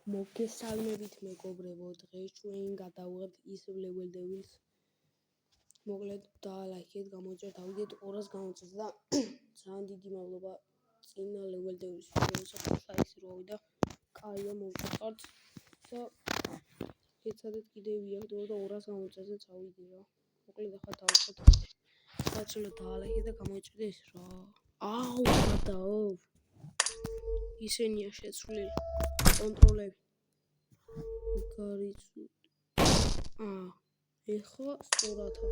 მოგესალმებით მეგობრებო, დღეს ჩვენ გადავიღებთ ის level devils. მოკლედ დალაიქეთ, გამოიწერეთ, დავიდეთ 200 გამოიწეს და ძალიან დიდი მადლობა წინა level devils ვიდეოსაც საინტერესოა და კაია მოვწერთ და ეცადეთ კიდევ ვიარდო და 200 გამოიწესზე წავიდე რა. მოკლედ ახლა დავხოთ. საცილო დალაიქეთ და გამოიწერეთ ეს რა. აუ, გადაო. ისენია შეცვლილი. კონტროლები. გარიცუდ. ეხლა სწორათა.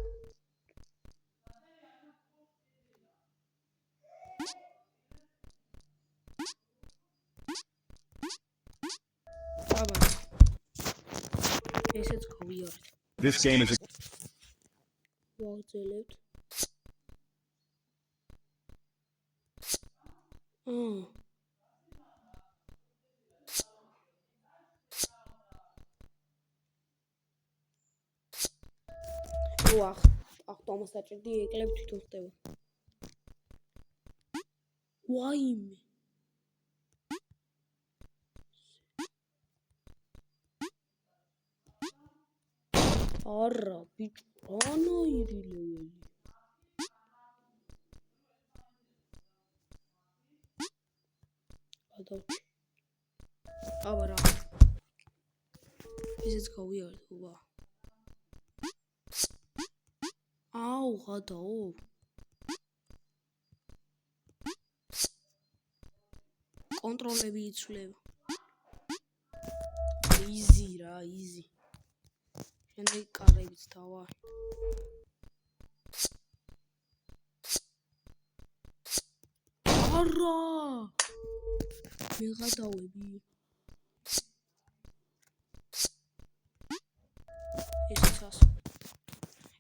აბა. ესეც გავიარეთ. This game is ვაგრძელებთ. ახტომას საჭირდი ეკლებ თვითონ ხდება. ვაიმე. არა, ბიჭო, რანაირი ლეველი. გადავჭი. აბა რა. ესეც გავიარეთ, უბა. აუ, გადაო. კონტროლები იცვლება. იზი რა, იზი. შემდეგ კარებიც დავარ. არა! მე გადავები. ესეც ასე.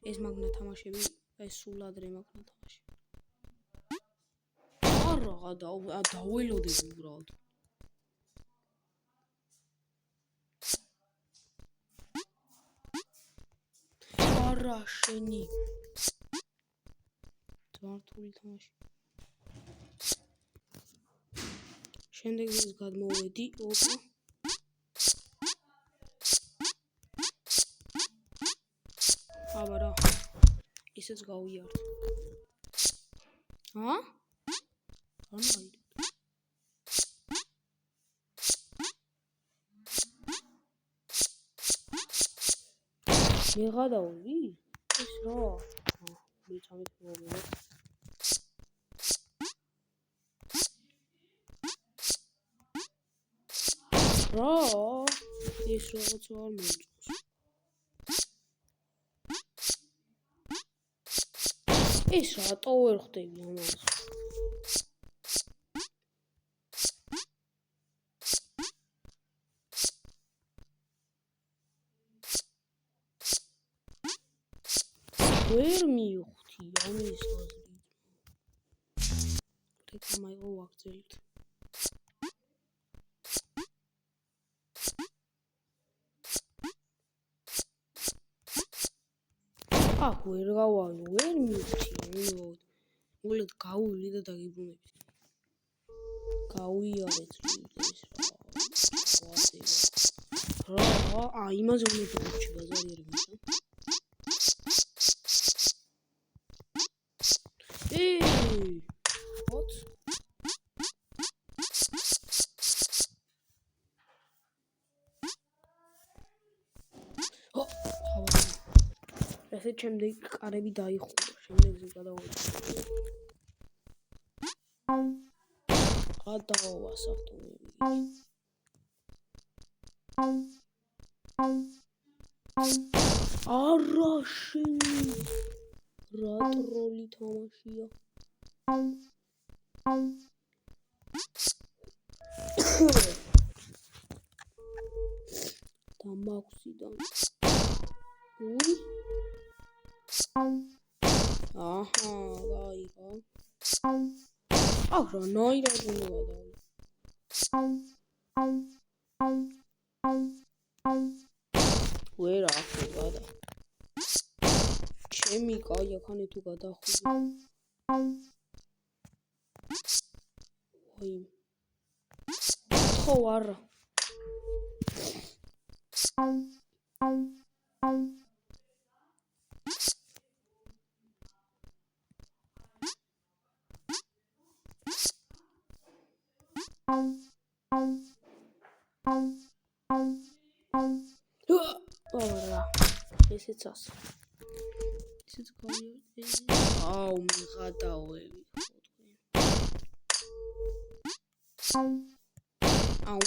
ეს მაგნა თამაშები, ეს სულ ადრე მაგნა თამაშები. არა, დაველოდები უბრალოდ. არა, შენი. ძმართული თამაში. შემდეგ ის გადმოვედი, ოპა. აბა რა. ისეც გავიართ. რანაირი. მე გადავი? ეს რა? მეცამეთ მოვიდე. რა? ეს რაღაც არ მომწონს. ეს რატო ვერ ხდები ამას? ვერ მივხვდი ამის აზრით. რეკლამა იყო ვაგრძელებთ. ვერ გავავი, ვერ მივხვდი. მოკლედ გავული და დაგიბრუნებთ. გავიარეთ ეს რა. რა, იმაზე უნდა დავჭი ბაზარიერებას. what? ესე შემდეგ კარები დაიხურა, შემდეგზე გადავედი. გადავა საფტომები. არა შენი. რა ტროლი თამაშია. და მაქსიდან. აჰა, გაიგო. რა ნაირად უნდა გადავიდე. ვერ ახლა გადა. ჩემი კაი ახანე თუ გადახვიდე. ვაი. ხო არა. ora ესეც ასე ისიც გავიარდი აუ მიღადავები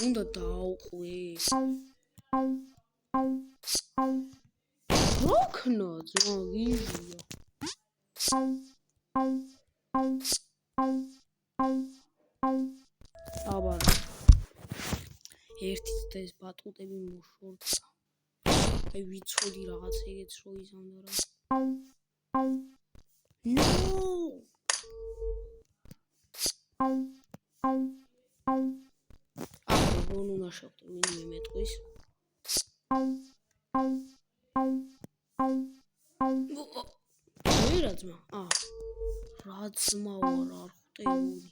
უნდა დაუყვი როქნა ძმა გიჟია აბა ერთი და ეს ბატუტები მოშორდა აი ვიცოდი რაღაც ეგეც რო იზამდა რა ნო რონ უნდა შევხვდე ვინმე მეტყვის ვერა ძმა რა ძმა ვარ არ ხვდები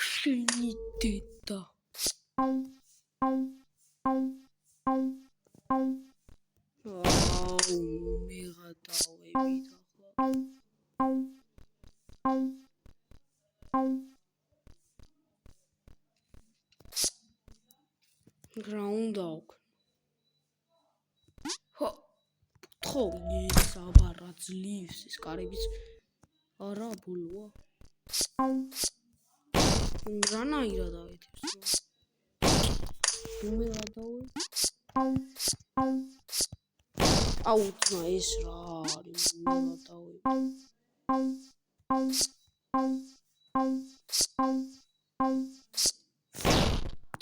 შენი დედა მიღადავებით ახლა რა უნდა ხო ეს აბარა ძლივს ეს კარებიც არა ბოლოა რანაირად ავეთებს უმეღადავე აუ ძმა ეს რა არის უმეღადავე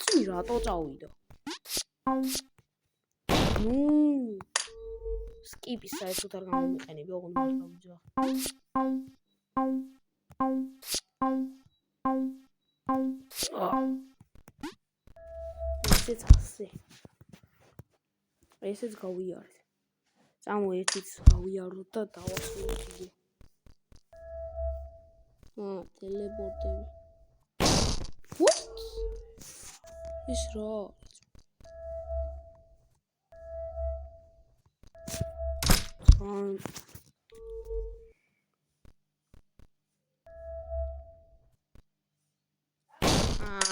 წი რატო წავიდა ნუ სკიპის საერთოდ არ გამომიყენები ოღონდ მართავია ესეც ასე ესეც გავიარეთ წამო ერთიც გავიაროთ და დავასრულოთ იგი ტელეპორტები what ის რა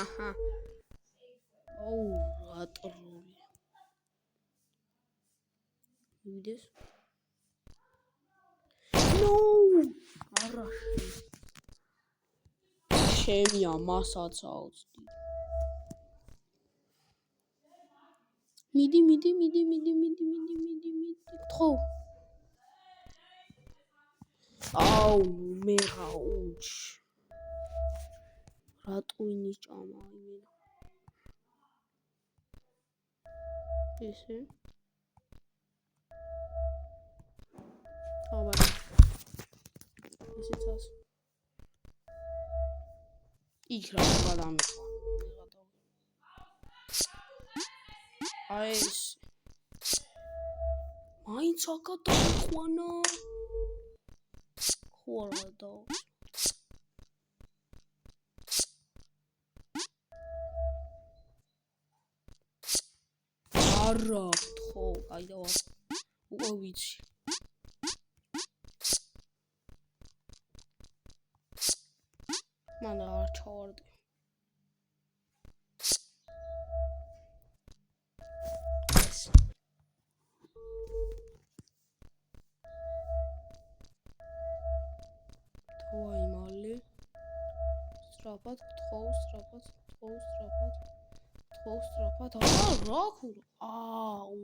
აჰა ოუ ატრული ვიდეს ნო არა შემია მასაც აუწდი მიდი ხო აუ მე რა უჩ რატო ინიჭამა იმენა ესე აბა ესეც ასე იქ რა გადამიყვანა აი ეს მაინც აკადამიყვანა ხო რა და არა ხო აი და უკვე ვიცი მან არ ჩავარდი დავაი მალე სწრაფად რა ხურ აუ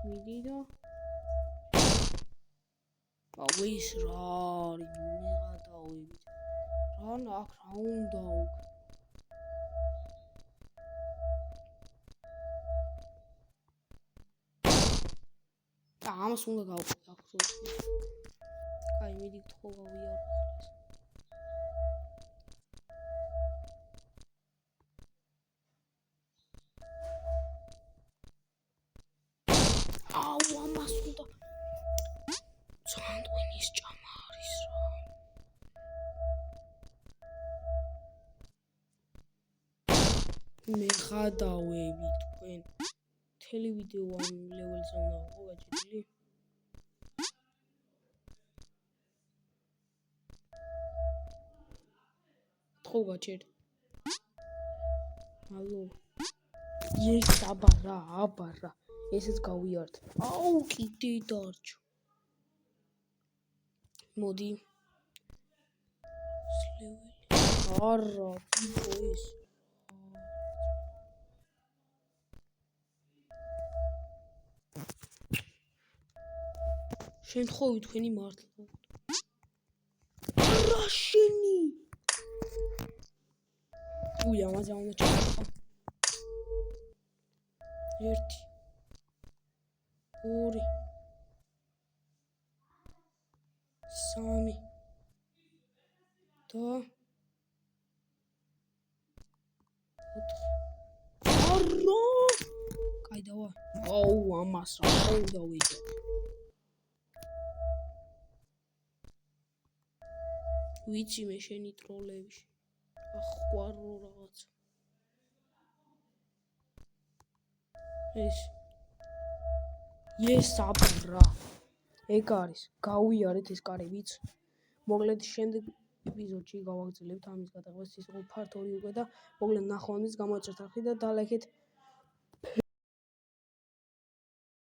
მიდი და აუ ის რა არის მიღადავებით რა აქ რა უნდა ამას უნდა გავყიდე აქ რო კაი მიდი ხო გავიარო მე ხადავები თქვენ მთელი ვიდეო ამ ლეველზე უნდა ვიყო გაჭედილი ხო გაჭერდი ალო ეს აბარა ესეც გავიართ აუ კიდე დარჩა მოდი არა ვიყო ეს შემთხვევით თქვენი მართლა რა შენი უი ამაზე უნდა ჩავხო 1 2 3 და 4 არა კაი დავა აუ ამას რა დავიდე ვიცი მე შენი ტროლები ახვარო რაღაც ეს აბრა ეგ არის გავიარეთ ეს კარებიც მოკლედ შემდეგ ეპიზოდში გავაგრძელებთ ამის გადაღებას ის იყო part 2 უკვე და მოკლედ ნახვამდის გამოიწერთ არხი და დალაიქეთ